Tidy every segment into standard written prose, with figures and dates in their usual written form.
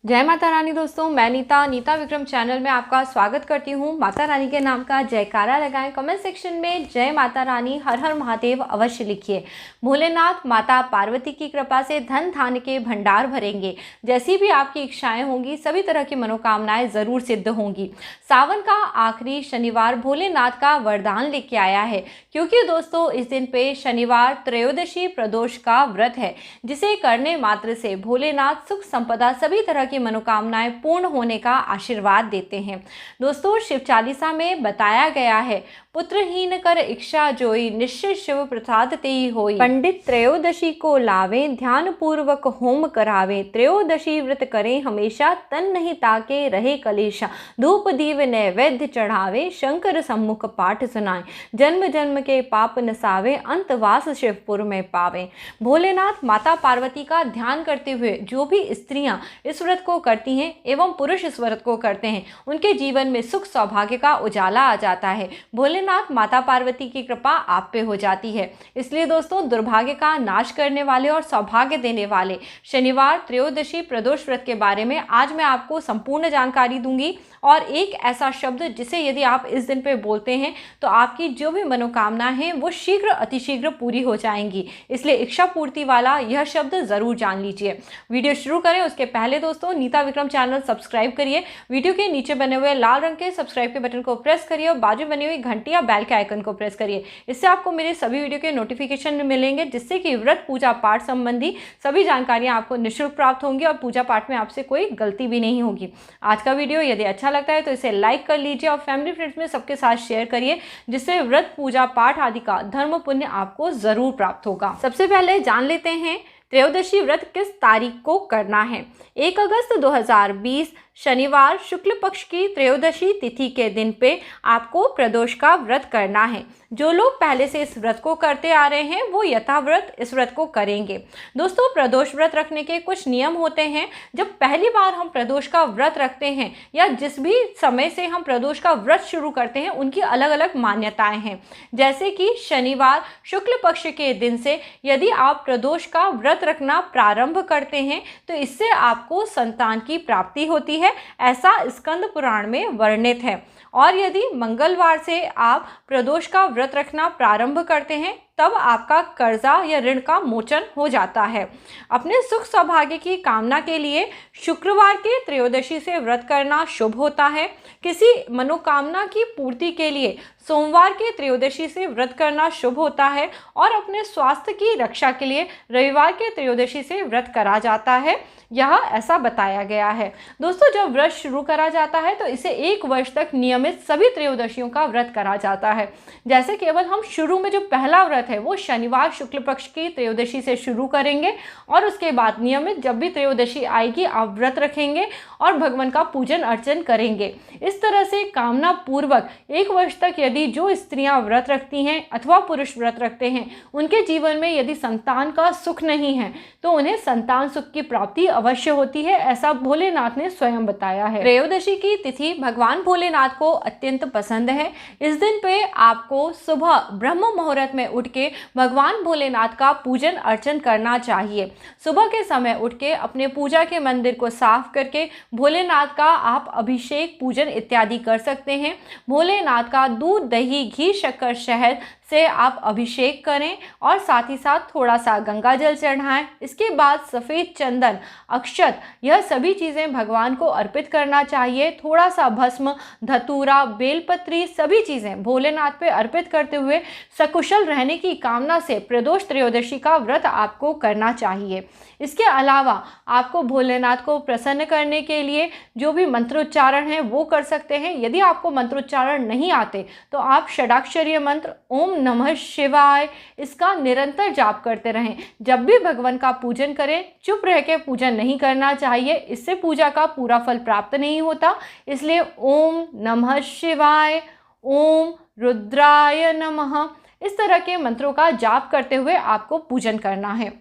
जय माता रानी दोस्तों, मैं नीता विक्रम चैनल में आपका स्वागत करती हूँ। माता रानी के नाम का जयकारा लगाएं। कमेंट सेक्शन में जय माता रानी, हर हर महादेव अवश्य लिखिए। भोलेनाथ माता पार्वती की कृपा से धन धान्य के भंडार भरेंगे। जैसी भी आपकी इच्छाएं होंगी, सभी तरह की मनोकामनाएं जरूर सिद्ध होंगी। सावन का आखिरी शनिवार भोलेनाथ का वरदान लेके आया है, क्योंकि दोस्तों इस दिन पे शनिवार त्रयोदशी प्रदोष का व्रत है, जिसे करने मात्र से भोलेनाथ सुख संपदा सभी तरह की मनोकामनाएं पूर्ण होने का आशीर्वाद देते हैं। दोस्तों शिव चालीसा में बताया गया है, पुत्रहीन कर इच्छा जोई, निश्चित शिव प्रसाद तेई होई। पंडित त्रयोदशी को लावे, ध्यान पूर्वक होम करावे। त्रयोदशी व्रत करें हमेशा, तन नहीं ताके रहे कलेशा। धूप दीव नैवेद्य चढ़ावे, शंकर सम्मुख पाठ सुनाए। जन्म जन्म के पाप नसावे, अंतवास शिवपुर में पावे। भोलेनाथ माता पार्वती का ध्यान करते हुए जो भी स्त्रियां इस व्रत को करती हैं एवं पुरुष इस व्रत को करते हैं, उनके जीवन में सुख सौभाग्य का उजाला आ जाता है। भोलेनाथ माता पार्वती की कृपा आप पे हो जाती है। इसलिए दोस्तों दुर्भाग्य का नाश करने वाले और सौभाग्य देने वाले शनिवार त्रयोदशी प्रदोष व्रत के बारे में आज मैं आपको संपूर्ण जानकारी दूंगी, और एक ऐसा शब्द जिसे यदि आप इस दिन पे बोलते हैं तो आपकी जो भी मनोकामना है वो शीघ्र अतिशीघ्र पूरी हो जाएंगी। इसलिए इच्छा पूर्ति वाला यह शब्द जरूर जान लीजिए। वीडियो शुरू करें उसके पहले दोस्तों नीता विक्रम चैनल सब्सक्राइब करिए। वीडियो के नीचे बने हुए लाल रंग के सब्सक्राइब के बटन को प्रेस करिए और बाजू बनी हुई घंटी या बेल के आइकन को प्रेस करिए। इससे आपको मेरे सभी वीडियो के नोटिफिकेशन मिलेंगे, जिससे कि व्रत पूजा पाठ संबंधी सभी जानकारियां आपको निःशुल्क प्राप्त होंगी और पूजा पाठ में आपसे कोई गलती भी नहीं होगी। आज का वीडियो यदि अच्छा लगता है तो इसे लाइक कर लीजिए और फैमिली फ्रेंड्स में सबके साथ शेयर करिए, जिससे व्रत पूजा पाठ आदि का धर्म पुण्य आपको जरूर प्राप्त होगा। सबसे पहले जान लेते हैं त्रयोदशी व्रत किस तारीख को करना है। 1 अगस्त 2020 शनिवार शुक्ल पक्ष की त्रयोदशी तिथि के दिन पे आपको प्रदोष का व्रत करना है। जो लोग पहले से इस व्रत को करते आ रहे हैं वो यथाव्रत इस व्रत को करेंगे। दोस्तों प्रदोष व्रत रखने के कुछ नियम होते हैं। जब पहली बार हम प्रदोष का व्रत रखते हैं या जिस भी समय से हम प्रदोष का व्रत शुरू करते हैं, उनकी अलग अलग मान्यताएं हैं। जैसे कि शनिवार शुक्ल पक्ष के दिन से यदि आप प्रदोष का व्रत रखना प्रारंभ करते हैं तो इससे आपको संतान की प्राप्ति होती है, ऐसा स्कंद पुराण में वर्णित है। और यदि मंगलवार से आप प्रदोष का व्रत रखना प्रारंभ करते हैं तब आपका कर्जा या ऋण का मोचन हो जाता है। अपने सुख सौभाग्य की कामना के लिए शुक्रवार के त्रयोदशी से व्रत करना शुभ होता है। किसी मनोकामना की पूर्ति के लिए सोमवार के त्रयोदशी से व्रत करना शुभ होता है, और अपने स्वास्थ्य की रक्षा के लिए रविवार के त्रयोदशी से व्रत करा जाता है। यह ऐसा बताया गया है। दोस्तों जब व्रत शुरू करा जाता है तो इसे 1 वर्ष तक नियमित सभी त्रयोदशियों का व्रत करा जाता है। जैसे केवल हम शुरू में जो पहला व्रत है वो शनिवार शुक्ल पक्ष की त्रयोदशी से शुरू करेंगे, और उसके बाद नियमित जब भी त्रयोदशी आएगी आप व्रत रखेंगे और भगवान का पूजन अर्चन करेंगे। इस तरह से कामना पूर्वक 1 वर्ष तक यदि जो स्त्रियां व्रत रखती हैं अथवा पुरुष व्रत रखते हैं, उनके जीवन में यदि संतान का सुख नहीं है तो उन्हें संतान सुख की प्राप्ति अवश्य होती है, ऐसा भोलेनाथ ने स्वयं बताया है। त्रयोदशी की तिथि भगवान भोलेनाथ को अत्यंत पसंद है। इस दिन पे आपको सुबह ब्रह्म मुहूर्त में उठ के भगवान भोलेनाथ का पूजन अर्चन करना चाहिए। सुबह के समय उठ के अपने पूजा के मंदिर को साफ करके भोलेनाथ का आप अभिषेक पूजन इत्यादि कर सकते हैं। भोलेनाथ का दूध दही घी शक्कर शहद से आप अभिषेक करें और साथ ही साथ थोड़ा सा गंगा जल चढ़ाएं। इसके बाद सफ़ेद चंदन अक्षत यह सभी चीज़ें भगवान को अर्पित करना चाहिए। थोड़ा सा भस्म धतूरा बेलपत्री सभी चीज़ें भोलेनाथ पे अर्पित करते हुए सकुशल रहने की कामना से प्रदोष त्रयोदशी का व्रत आपको करना चाहिए। इसके अलावा आपको भोलेनाथ को प्रसन्न करने के लिए जो भी मंत्रोच्चारण है वो कर सकते हैं। यदि आपको मंत्रोच्चारण नहीं आते तो आप षडाक्षरीय मंत्र ओम नमः शिवाय इसका निरंतर जाप करते रहें। जब भी भगवान का पूजन करें चुप रह के पूजन नहीं करना चाहिए, इससे पूजा का पूरा फल प्राप्त नहीं होता। इसलिए ओम नमः शिवाय, ओम रुद्राय नमः इस तरह के मंत्रों का जाप करते हुए आपको पूजन करना है।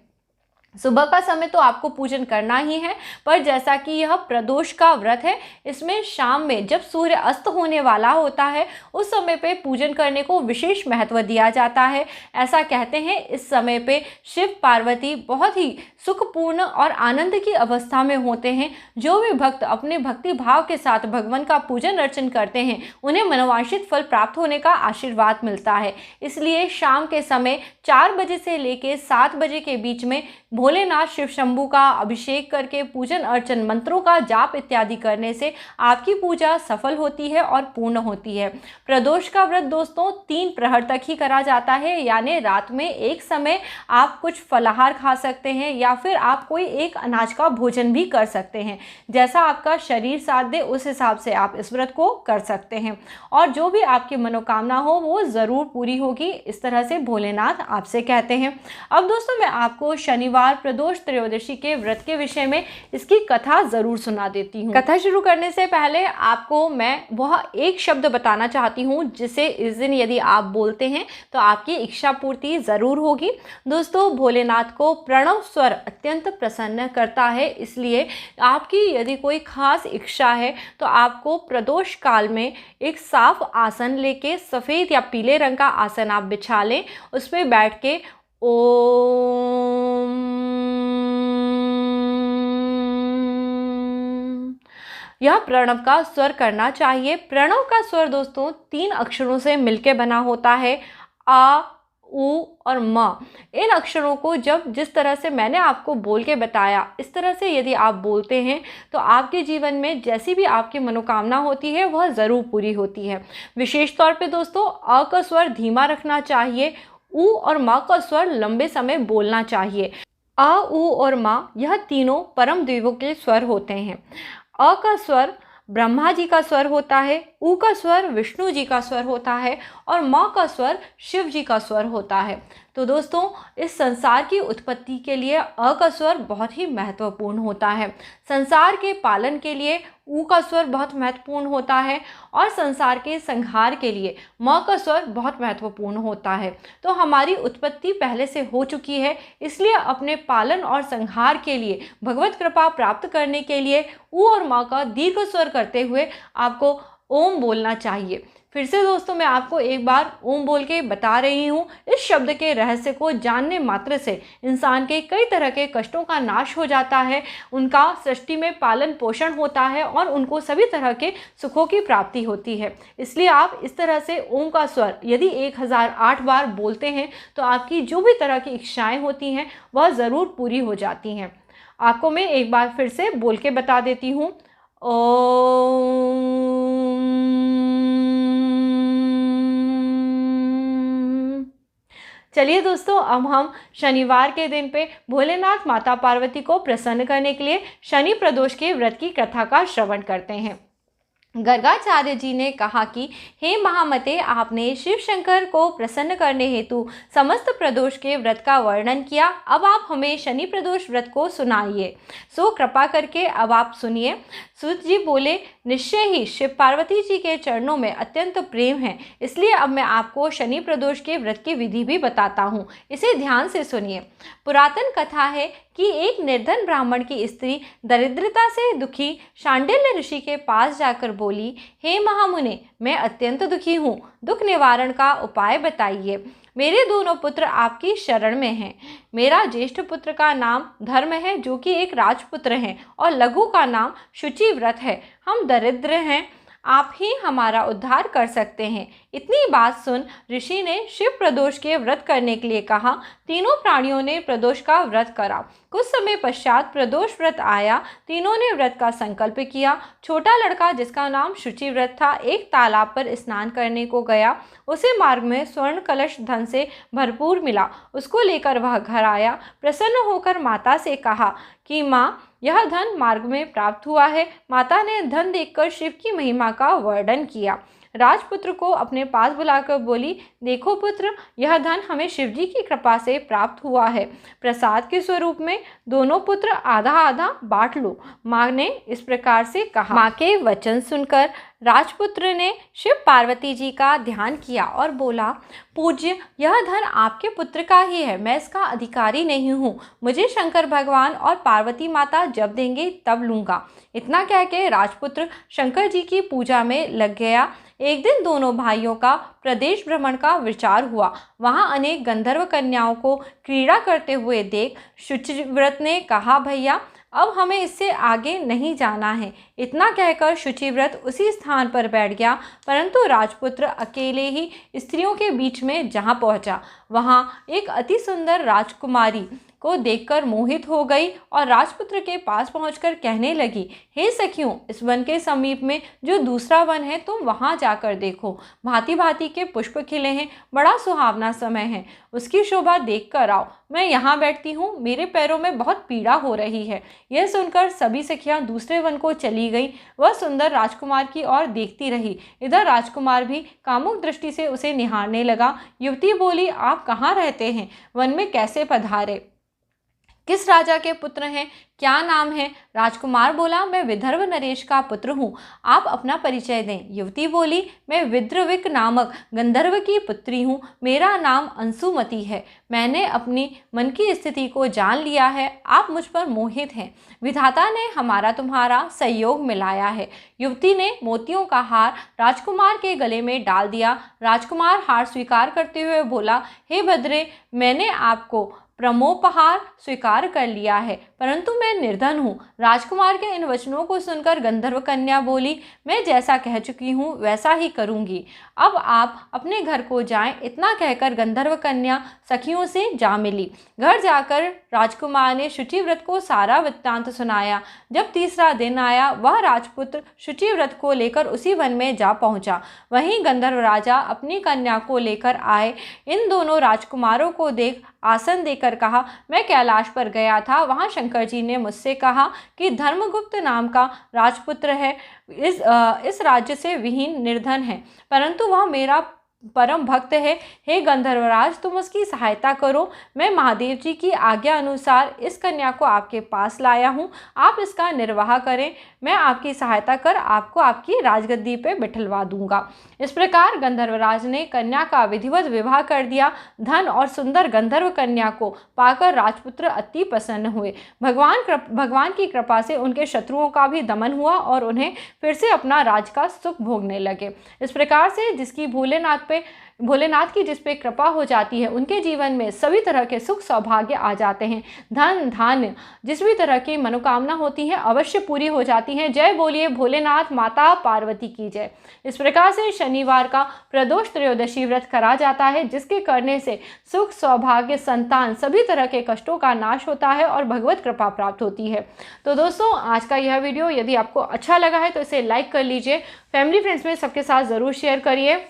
सुबह का समय तो आपको पूजन करना ही है, पर जैसा कि यह प्रदोष का व्रत है, इसमें शाम में जब सूर्य अस्त होने वाला होता है उस समय पे पूजन करने को विशेष महत्व दिया जाता है। ऐसा कहते हैं इस समय पे शिव पार्वती बहुत ही सुखपूर्ण और आनंद की अवस्था में होते हैं। जो भी भक्त अपने भक्ति भाव के साथ भगवान का पूजन अर्चन करते हैं उन्हें मनोवांछित फल प्राप्त होने का आशीर्वाद मिलता है। इसलिए शाम के समय 4 बजे से लेकर 7 बजे के बीच में भोलेनाथ शिव शंभू का अभिषेक करके पूजन अर्चन, मंत्रों का जाप इत्यादि करने से आपकी पूजा सफल होती है और पूर्ण होती है। प्रदोष का व्रत दोस्तों 3 प्रहर तक ही करा जाता है, यानी रात में एक समय आप कुछ फलाहार खा सकते हैं या फिर आप कोई एक अनाज का भोजन भी कर सकते हैं। जैसा आपका शरीर साथ दे उस हिसाब से आप इस व्रत को कर सकते हैं और जो भी आपकी मनोकामना हो वो ज़रूर पूरी होगी, इस तरह से भोलेनाथ आपसे कहते हैं। अब दोस्तों मैं आपको शनिवार प्रदोष त्रयोदशी के व्रत के विषय में इसकी कथा जरूर सुना देती हूँ। कथा शुरू करने से पहले आपको मैं वह एक शब्द बताना चाहती हूँ जिसे इस दिन यदि आप बोलते हैं तो आपकी इच्छा पूर्ति जरूर होगी। दोस्तों भोलेनाथ को प्रणव स्वर अत्यंत प्रसन्न करता है, इसलिए आपकी यदि कोई खास इच्छा है तो आपको प्रदोष काल में एक साफ आसन लेके, सफ़ेद या पीले रंग का आसन आप बिछा लें, उस पर बैठ के ओम यह प्रणव का स्वर करना चाहिए। प्रणव का स्वर दोस्तों 3 अक्षरों से मिलकर बना होता है, आ, उ और म। इन अक्षरों को जब जिस तरह से मैंने आपको बोल के बताया इस तरह से यदि आप बोलते हैं तो आपके जीवन में जैसी भी आपकी मनोकामना होती है वह ज़रूर पूरी होती है। विशेष तौर पे दोस्तों अ का स्वर धीमा रखना चाहिए, उ और म का स्वर लंबे समय बोलना चाहिए। अ, उ और म यह तीनों परम देवों के स्वर होते हैं। अ का स्वर ब्रह्मा जी का स्वर होता है, उ का स्वर विष्णु जी का स्वर होता है और म का स्वर शिव जी का स्वर होता है। तो दोस्तों इस संसार की उत्पत्ति के लिए अ का स्वर बहुत ही महत्वपूर्ण होता है। संसार के पालन के लिए उ का स्वर बहुत महत्वपूर्ण होता है और संसार के संहार के लिए म का स्वर बहुत महत्वपूर्ण होता है। तो हमारी उत्पत्ति पहले से हो चुकी है, इसलिए अपने पालन और संहार के लिए, भगवत कृपा प्राप्त करने के लिए उ और म का दीर्घ स्वर करते हुए आपको ओम बोलना चाहिए। फिर से दोस्तों मैं आपको एक बार ओम बोल के बता रही हूँ। इस शब्द के रहस्य को जानने मात्र से इंसान के कई तरह के कष्टों का नाश हो जाता है, उनका सृष्टि में पालन पोषण होता है और उनको सभी तरह के सुखों की प्राप्ति होती है। इसलिए आप इस तरह से ओम का स्वर यदि 1008 बार बोलते हैं तो आपकी जो भी तरह की इच्छाएँ होती हैं वह ज़रूर पूरी हो जाती हैं। आपको मैं एक बार फिर से बोल के बता देती हूँ। चलिए दोस्तों अब हम शनिवार के दिन पे भोलेनाथ माता पार्वती को प्रसन्न करने के लिए शनि प्रदोष के व्रत की कथा का श्रवण करते हैं। गर्गाचार्य जी ने कहा कि हे महामते, आपने शिव शंकर को प्रसन्न करने हेतु समस्त प्रदोष के व्रत का वर्णन किया, अब आप हमें शनि प्रदोष व्रत को सुनाइए। सो कृपा करके अब आप सुनिए। सूत जी बोले, निश्चय ही शिव पार्वती जी के चरणों में अत्यंत प्रेम है, इसलिए अब मैं आपको शनि प्रदोष के व्रत की विधि भी बताता हूँ, इसे ध्यान से सुनिए। पुरातन कथा है कि एक निर्धन ब्राह्मण की स्त्री दरिद्रता से दुखी शांडिल्य ऋषि के पास जाकर बोली, हे महामुने, मैं अत्यंत दुखी हूँ, दुख निवारण का उपाय बताइए। मेरे दोनों पुत्र आपकी शरण में हैं। मेरा ज्येष्ठ पुत्र का नाम धर्म है जो कि एक राजपुत्र है और लघु का नाम शुचिव्रत है। हम दरिद्र हैं, आप ही हमारा उद्धार कर सकते हैं। इतनी बात सुन ऋषि ने शिव प्रदोष के व्रत करने के लिए कहा। तीनों प्राणियों ने प्रदोष का व्रत करा। कुछ समय पश्चात प्रदोष व्रत आया। तीनों ने व्रत का संकल्प किया। छोटा लड़का जिसका नाम शुचिव्रत था एक तालाब पर स्नान करने को गया। उसे मार्ग में स्वर्ण कलश धन से भरपूर मिला। उसको लेकर वह घर आया। प्रसन्न होकर माता से कहा कि माँ, यह धन मार्ग में प्राप्त हुआ है। माता ने धन देखकर शिव की महिमा का वर्णन किया। राजपुत्र को अपने पास बुलाकर बोली, देखो पुत्र, यह धन हमें शिवजी की कृपा से प्राप्त हुआ है। प्रसाद के स्वरूप में दोनों पुत्र आधा आधा बांट लो। माँ ने इस प्रकार से कहा। माँ के वचन सुनकर राजपुत्र ने शिव पार्वती जी का ध्यान किया और बोला, पूज्य, यह धन आपके पुत्र का ही है, मैं इसका अधिकारी नहीं हूँ। मुझे शंकर भगवान और पार्वती माता जब देंगे तब लूँगा। इतना कह के राजपुत्र शंकर जी की पूजा में लग गया। एक दिन दोनों भाइयों का प्रदेश भ्रमण का विचार हुआ। वहाँ अनेक गंधर्व कन्याओं को क्रीड़ा करते हुए देख शुचिव्रत ने कहा, भैया अब हमें इससे आगे नहीं जाना है। इतना कहकर शुचिव्रत उसी स्थान पर बैठ गया, परंतु राजपुत्र अकेले ही स्त्रियों के बीच में जहाँ पहुँचा, वहाँ एक अति सुंदर राजकुमारी को देखकर मोहित हो गई और राजपुत्र के पास पहुंचकर कहने लगी, हे सखियों, इस वन के समीप में जो दूसरा वन है तुम वहां जाकर देखो। भांति भांति के पुष्प खिले हैं, बड़ा सुहावना समय है, उसकी शोभा देख कर आओ। मैं यहाँ बैठती हूँ, मेरे पैरों में बहुत पीड़ा हो रही है। यह सुनकर सभी सखियाँ दूसरे वन को चली गई। वह सुंदर राजकुमार की ओर देखती रही। इधर राजकुमार भी कामुक दृष्टि से उसे निहारने लगा। युवती बोली, आप कहाँ रहते हैं? वन में कैसे पधारे? किस राजा के पुत्र हैं? क्या नाम है? राजकुमार बोला, मैं विदर्भ नरेश का पुत्र हूँ, आप अपना परिचय दें। युवती बोली, मैं विद्रविक नामक गंधर्व की पुत्री हूँ, मेरा नाम अंशुमति है। मैंने अपनी मन की स्थिति को जान लिया है, आप मुझ पर मोहित हैं। विधाता ने हमारा तुम्हारा सहयोग मिलाया है। युवती ने मोतियों का हार राजकुमार के गले में डाल दिया। राजकुमार हार स्वीकार करते हुए बोला, हे भद्रे, मैंने आपको प्रमोपहार स्वीकार कर लिया है, परंतु मैं निर्धन हूँ। राजकुमार के इन वचनों को सुनकर गंधर्व कन्या बोली, मैं जैसा कह चुकी हूँ वैसा ही करूँगी, अब आप अपने घर को जाएं। इतना कहकर गंधर्व कन्या सखियों से जा मिली। घर जाकर राजकुमार ने शुचिव्रत को सारा वृत्तांत सुनाया। जब तीसरा दिन आया, वह राजपुत्र शुचिव्रत को लेकर उसी वन में जा पहुँचा। वहीं गंधर्व राजा अपनी कन्या को लेकर आए। इन दोनों राजकुमारों को देख आसन देकर कहा, मैं कैलाश पर गया था, वहाँ शंकर जी ने मुझसे कहा कि धर्मगुप्त नाम का राजपुत्र है, इस राज्य से विहीन निर्धन है, परंतु वह मेरा परम भक्त है। हे गंधर्वराज, तुम उसकी सहायता करो। मैं महादेव जी की आज्ञा अनुसार इस कन्या को आपके पास लाया हूँ, आप इसका निर्वाह करें। मैं आपकी सहायता कर आपको आपकी राजगद्दी पे बिठलवा दूंगा। इस प्रकार गंधर्वराज ने कन्या का विधिवत विवाह कर दिया। धन और सुंदर गंधर्व कन्या को पाकर राजपुत्र अति प्रसन्न हुए। भगवान की कृपा से उनके शत्रुओं का भी दमन हुआ और उन्हें फिर से अपना राज का सुख भोगने लगे। इस प्रकार से जिसकी भोलेनाथ की जिस पे कृपा हो जाती है, उनके जीवन में सभी तरह के सुख सौभाग्य आ जाते हैं। धन धान्य जिस भी तरह की मनोकामना होती है अवश्य पूरी हो जाती हैं। जय बोलिए भोलेनाथ माता पार्वती की जय। इस प्रकार से शनिवार का प्रदोष त्रयोदशी व्रत करा जाता है, जिसके करने से सुख सौभाग्य संतान सभी तरह के कष्टों का नाश होता है और भगवत कृपा प्राप्त होती है। तो दोस्तों, आज का यह वीडियो यदि आपको अच्छा लगा है तो इसे लाइक कर लीजिए, फैमिली फ्रेंड्स में सबके साथ ज़रूर शेयर करिए।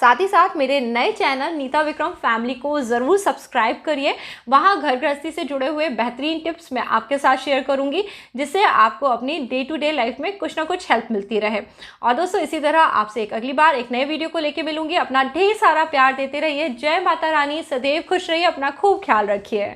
साथ ही साथ मेरे नए चैनल नीता विक्रम फैमिली को ज़रूर सब्सक्राइब करिए। वहाँ घर गृहस्थी से जुड़े हुए बेहतरीन टिप्स मैं आपके साथ शेयर करूँगी, जिससे आपको अपनी डे टू डे लाइफ में कुछ ना कुछ हेल्प मिलती रहे। और दोस्तों, इसी तरह आपसे एक अगली बार एक नए वीडियो को लेके मिलूंगी। अपना ढेर सारा प्यार देते रहिए। जय माता रानी, सदैव खुश रहिए, अपना खूब ख्याल रखिए।